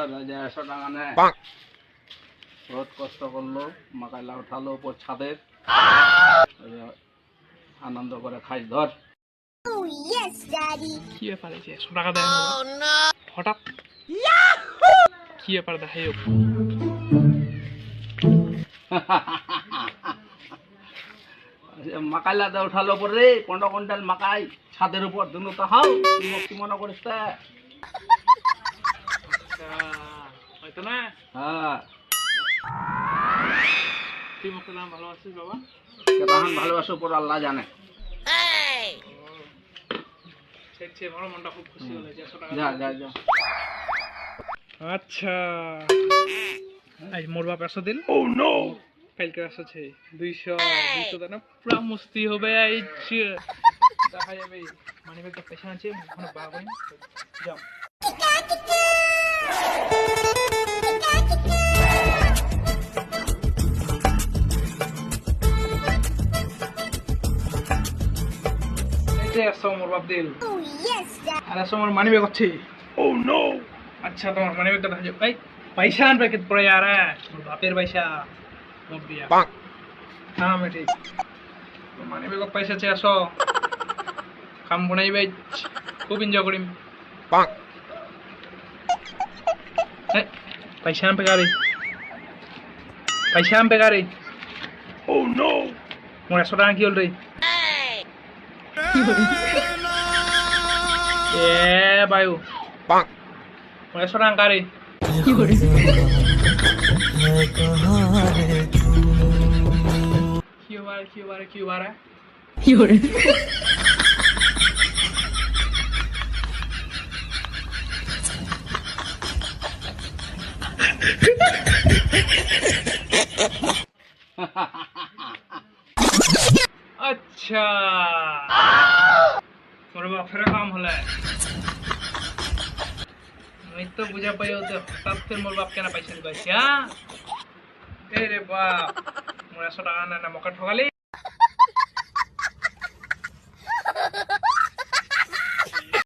100 টাকা নেয়। বহুত কষ্ট করলো, মাকাইলা উঠালো উপর ছাদের, আনন্দ করে খাই ধর। কি ব্যাপার এই যে 100 টাকা দেয় হঠাৎ কি ব্যাপার দেখাই মাকাইলাতে উঠালো পরে 15 কুইন্টাল মাকাই ছাদের উপর দুনো তো হাও, কি মনে করিস তা? হয়তো না হ্যাঁ, তুই মুখে দাম ভালো আছিস বাবা? কেমন ভালোবাসো উপর আল্লাহ জানে। সে বড় মনটা খুব খুশি হলো যে 100 টাকা যা যা যা। আচ্ছা আজ মোর বাপ 100 দিন। ও নো, কালকে 100 আছে 200 দেন পুরা মস্তি হবে। এই দেখা যাবে মানে একটা পেছন আছে ওখানে বার করি যাও। মোর বাপ দিল আর 100 মোর মানি ব্যাগ আছে। ও নো, আচ্ছা তোমার মানি ব্যাগটা দেখা যাবে। ভাই পয়সা আন প্যাকেট পড়ে यार মোর বাপের পয়সা মোর বিয়া। হ্যাঁ আমি ঠিক মানি ব্যাগ পয়সা আছে 100 কাম বনাই ভাই খুব এনজয় করিম। পয়সা আন পেগারে পয়সা আন পেগারে। ও নো, মোর 100 টাকা কি হল রে? এ বায়ু মোর 100 টাকা কারে কি বারে আচ্ছা মোর বাপের কাম হলে আমি তো বুঝা পাই হঠাৎ করে মোর বাপ কেন পয়সা দিবাইছে। হ্যাঁ এই রে বাপ মোর 100 টাকা না মকা ঠকালি।